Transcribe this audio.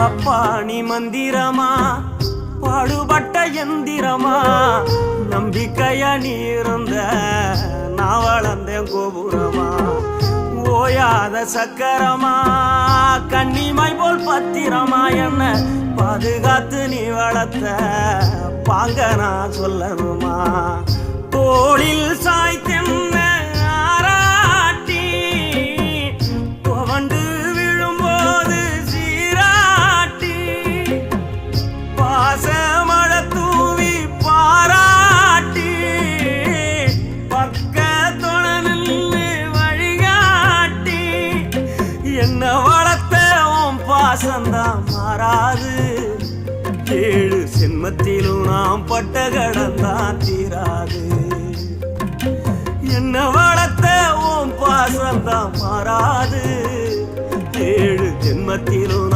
அப்பா நீ மந்திரமா பாடுபட்ட எந்திரமா நம்பிக்கையா நீ இருந்த நான் வளர்ந்தேன் கோபுரமா ஓயாத சக்கரமா கண்ணிமாய் போல் பத்திரமா என்ன பாதுகாத்து நீ வளர்த்த பாங்க நான் சொல்லணுமா தோளில் சாய்த்தென்ன ஆராட்டி துவண்டு விழும்போது சீராட்டி பாசமழ தூவி பாராட்டி பக்கத்தொட நின்று வழிகாட்டி என்ன வளர்த்த உன் பாசந்தான் மாறாது ஏழு சென்மத்திலும் நாம் பட்ட கடந்தான் தீராது என்ன வளர்த்த உன் பாசந்தான் மாறாது ஏழு ஜென்மத்திலும்